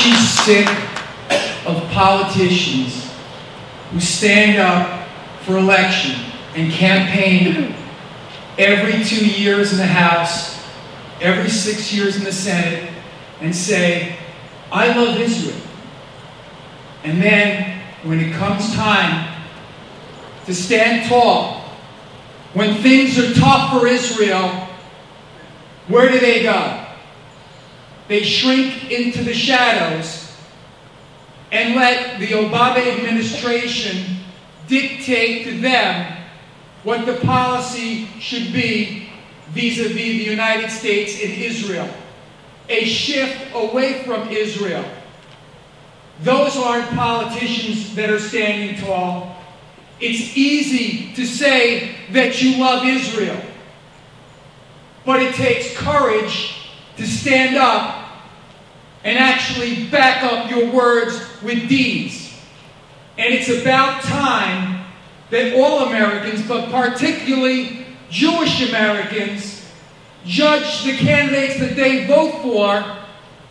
Aren't you sick of politicians who stand up for election and campaign every 2 years in the House, every 6 years in the Senate, and say, I love Israel. And then, when it comes time to stand tall, when things are tough for Israel, where do they go? They shrink into the shadows and let the Obama administration dictate to them what the policy should be vis-a-vis the United States and Israel. A shift away from Israel. Those aren't politicians that are standing tall. It's easy to say that you love Israel, but it takes courage to stand up and actually back up your words with deeds. And it's about time that all Americans, but particularly Jewish Americans, judge the candidates that they vote for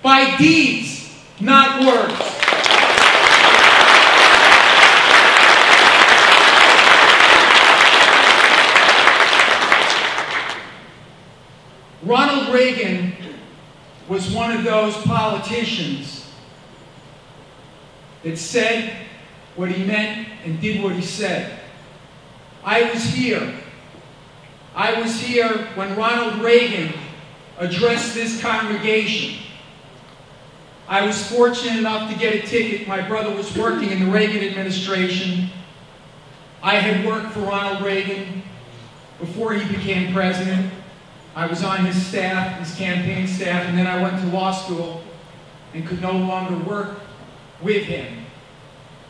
by deeds, not words. Ronald Reagan was one of those politicians that said what he meant and did what he said. I was here. I was here when Ronald Reagan addressed this congregation. I was fortunate enough to get a ticket. My brother was working in the Reagan administration. I had worked for Ronald Reagan before he became president. I was on his staff, his campaign staff, and then I went to law school and could no longer work with him.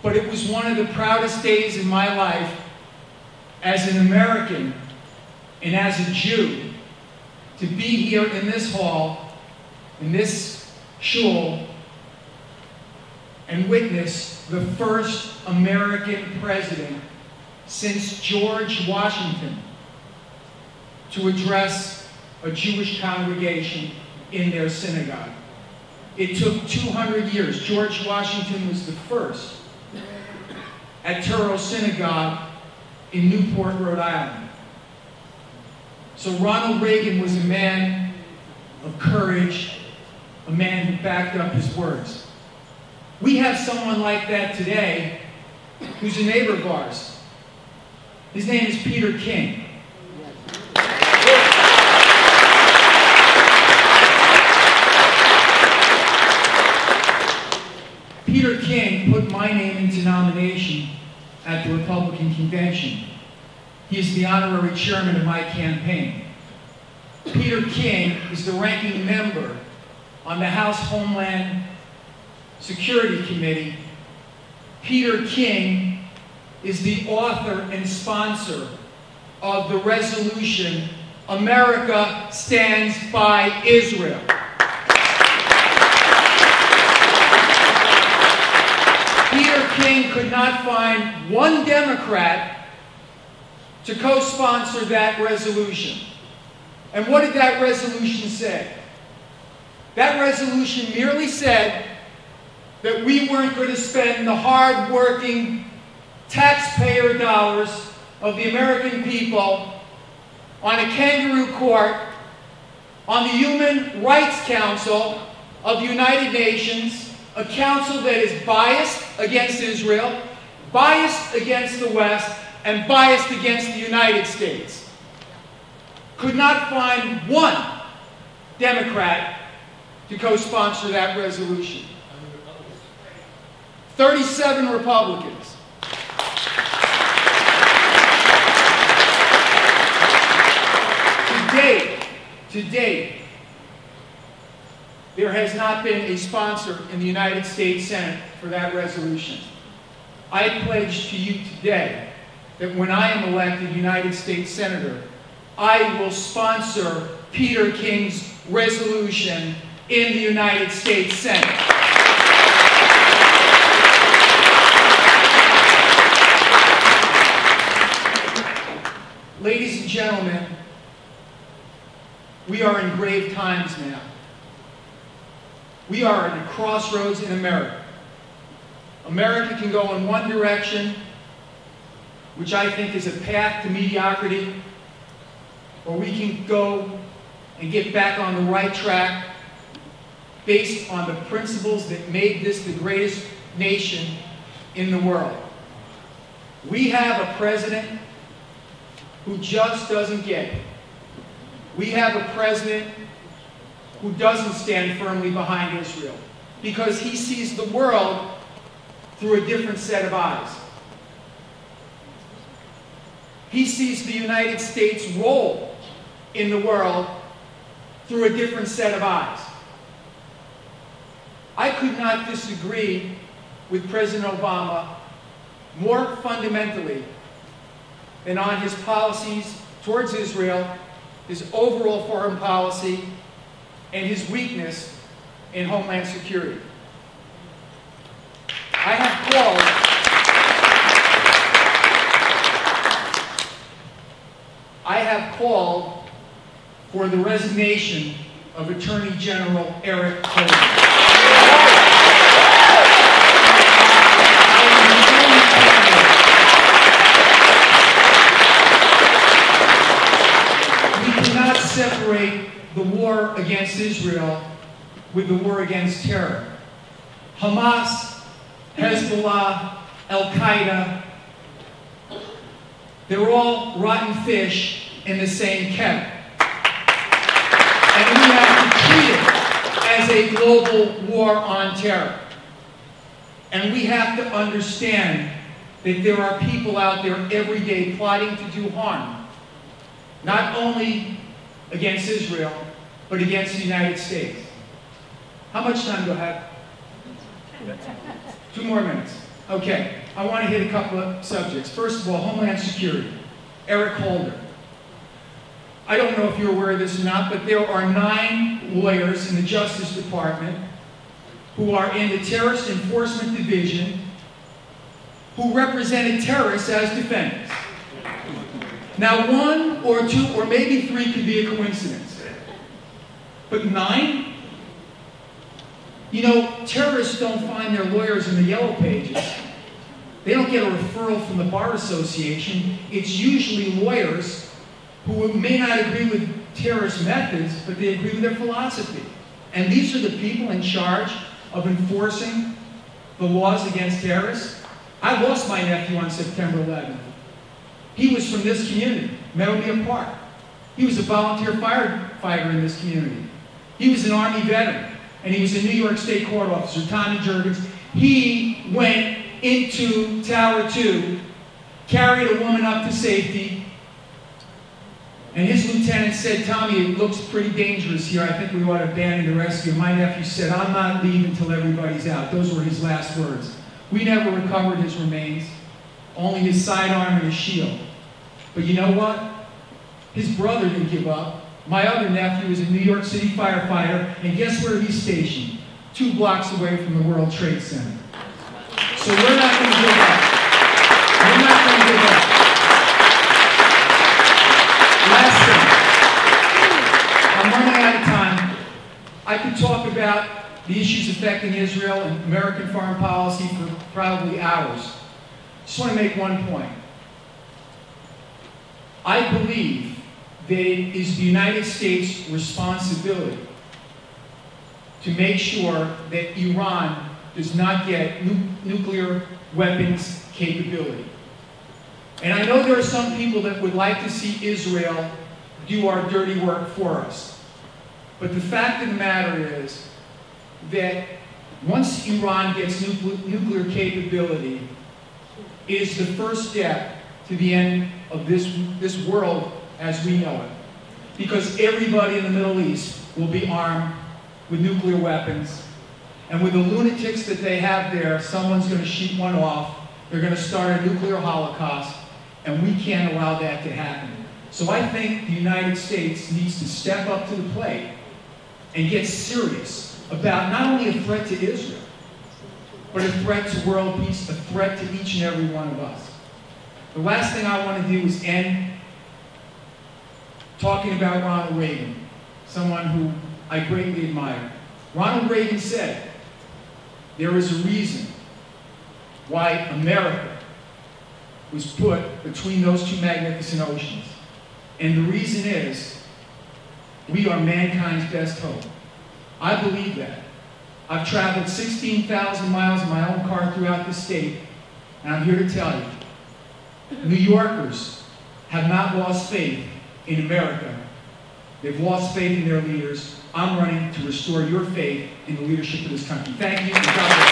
But it was one of the proudest days in my life as an American and as a Jew to be here in this hall, in this shul, and witness the first American president since George Washington to address a Jewish congregation in their synagogue. It took 200 years. George Washington was the first at Touro Synagogue in Newport, Rhode Island. So Ronald Reagan was a man of courage, a man who backed up his words. We have someone like that today who's a neighbor of ours. His name is Peter King. Peter King put my name into nomination at the Republican convention. He is the honorary chairman of my campaign. Peter King is the ranking member on the House Homeland Security Committee. Peter King is the author and sponsor of the resolution, America Stands by Israel. Peter King could not find one Democrat to co-sponsor that resolution. And what did that resolution say? That resolution merely said that we weren't going to spend the hard-working taxpayer dollars of the American people on a kangaroo court, on the Human Rights Council of the United Nations, a council that is biased against Israel, biased against the West, and biased against the United States. Could not find one Democrat to co-sponsor that resolution. 37 Republicans. To date, there has not been a sponsor in the United States Senate for that resolution. I pledge to you today that when I am elected United States Senator, I will sponsor Peter King's resolution in the United States Senate. Ladies and gentlemen, we are in grave times now. We are at a crossroads in America. America can go in one direction, which I think is a path to mediocrity, or we can go and get back on the right track based on the principles that made this the greatest nation in the world. We have a president who just doesn't get it. We have a president who doesn't stand firmly behind Israel because he sees the world through a different set of eyes. He sees the United States' role in the world through a different set of eyes. I could not disagree with President Obama more fundamentally than on his policies towards Israel, his overall foreign policy, and his weakness in homeland security. I have called for the resignation of Attorney General Eric Holder. Separate the war against Israel with the war against terror. Hamas, Hezbollah, Al-Qaeda, they're all rotten fish in the same kettle. And we have to treat it as a global war on terror. And we have to understand that there are people out there every day plotting to do harm, not only against Israel, but against the United States. How much time do I have? 2 more minutes. Okay, I want to hit a couple of subjects. First of all, Homeland Security. Eric Holder. I don't know if you're aware of this or not, but there are 9 lawyers in the Justice Department who are in the Terrorist Enforcement Division who represented terrorists as defendants. Now, 1 or 2 or maybe 3 could be a coincidence. But 9? You know, terrorists don't find their lawyers in the yellow pages. They don't get a referral from the Bar Association. It's usually lawyers who may not agree with terrorist methods, but they agree with their philosophy. And these are the people in charge of enforcing the laws against terrorists. I lost my nephew on September 11th. He was from this community, Meadowview Park. He was a volunteer firefighter in this community. He was an Army veteran, and he was a New York State Court officer, Tommy Jurgens. He went into Tower 2, carried a woman up to safety, and his lieutenant said, "Tommy, it looks pretty dangerous here. I think we ought to abandon the rescue." My nephew said, "I'm not leaving until everybody's out." Those were his last words. We never recovered his remains, only his sidearm and his shield. But you know what? His brother didn't give up. My other nephew is a New York City firefighter, and guess where he's stationed? 2 blocks away from the World Trade Center. So we're not going to give up. We're not going to give up. Last thing. I'm running out of time. I could talk about the issues affecting Israel and American foreign policy for probably hours. Just want to make one point. I believe that it is the United States' responsibility to make sure that Iran does not get nuclear weapons capability. And I know there are some people that would like to see Israel do our dirty work for us. But the fact of the matter is that once Iran gets nuclear capability, it is the first step to the end of this world as we know it. Because everybody in the Middle East will be armed with nuclear weapons. And with the lunatics that they have there, someone's going to shoot one off. They're going to start a nuclear holocaust. And we can't allow that to happen. So I think the United States needs to step up to the plate and get serious about not only a threat to Israel, but a threat to world peace, a threat to each and every one of us. The last thing I want to do is end talking about Ronald Reagan, someone who I greatly admire. Ronald Reagan said, there is a reason why America was put between those two magnificent oceans. And the reason is, we are mankind's best hope. I believe that. I've traveled 16,000 miles in my own car throughout the state, and I'm here to tell you, New Yorkers have not lost faith in America. They've lost faith in their leaders. I'm running to restore your faith in the leadership of this country. Thank you, and God bless.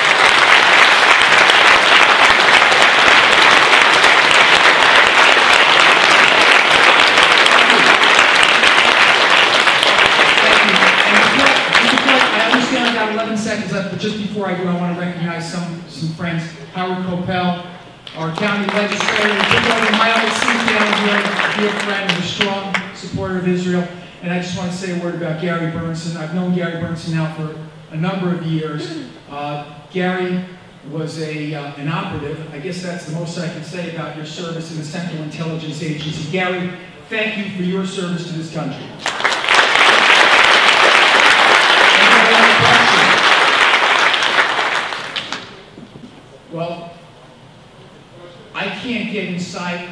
I've got 11 seconds left, but just before I do, I want to recognize some friends. Howard Coppell, our county legislator, who took over my other seat down here, a dear friend and a strong supporter of Israel. And I just want to say a word about Gary Burnson. I've known Gary Burnson now for a number of years. Gary was an operative. I guess that's the most I can say about your service in the Central Intelligence Agency. Gary, thank you for your service to this country. Well, I can't get inside.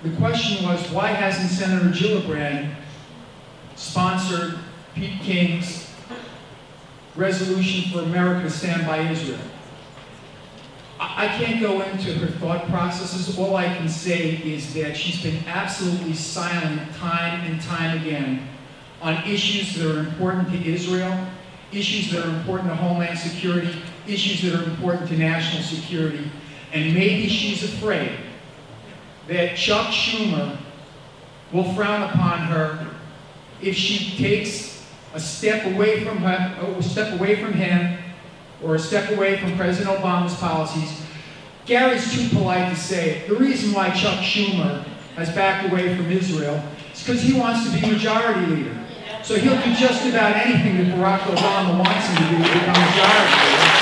The question was, why hasn't Senator Gillibrand sponsored Pete King's resolution for America to stand by Israel? I can't go into her thought processes. All I can say is that she's been absolutely silent time and time again on issues that are important to Israel, issues that are important to Homeland Security, issues that are important to national security. And maybe she's afraid that Chuck Schumer will frown upon her if she takes a step away from him, or a step away from President Obama's policies. Gary's too polite to say it. The reason why Chuck Schumer has backed away from Israel is because he wants to be majority leader. So he'll do just about anything that Barack Obama wants him to do to become majority leader.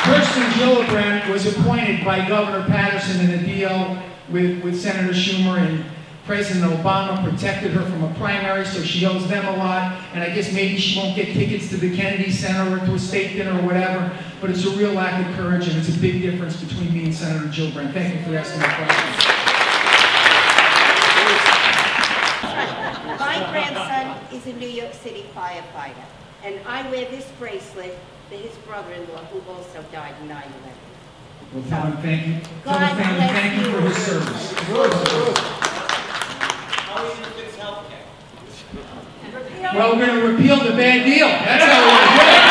Kirsten Gillibrand was appointed by Governor Patterson in a deal with Senator Schumer, and President Obama protected her from a primary, so she owes them a lot. And I guess maybe she won't get tickets to the Kennedy Center or to a state dinner or whatever, but it's a real lack of courage, and it's a big difference between me and Senator Gillibrand. Thank you for asking that question. My grandson is a New York City firefighter, and I wear this bracelet to his brother-in-law, who also died in 9/11. Well, tell him thank you. Tell the family thank you for his service. How are you going to fix health care? Well, we're going to repeal the bad deal. That's how we're going to do it.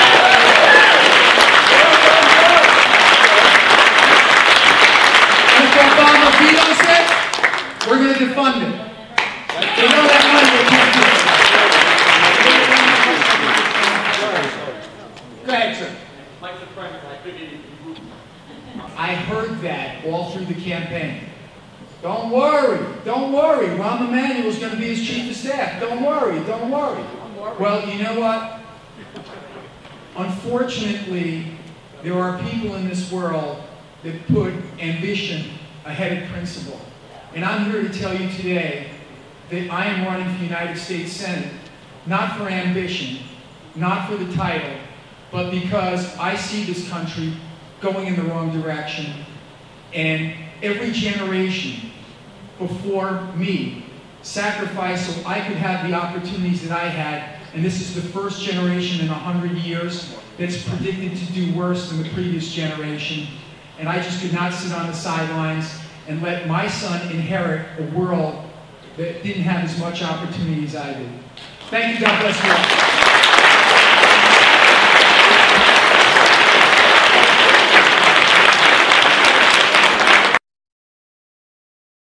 And if Obama vetoes it, we're going to defund it. They know that money they can't do it. Go ahead, sir. Like the president, I figured you could move. I heard that all through the campaign. Don't worry, Rahm Emanuel's going to be his chief of staff. Don't worry. Well, you know what? Unfortunately, there are people in this world that put ambition ahead of principle. And I'm here to tell you today that I am running for the United States Senate, not for ambition, not for the title, but because I see this country going in the wrong direction. And every generation before me sacrificed so I could have the opportunities that I had. And this is the first generation in 100 years that's predicted to do worse than the previous generation. And I just could not sit on the sidelines and let my son inherit a world that didn't have as much opportunity as I did. Thank you. God bless you all.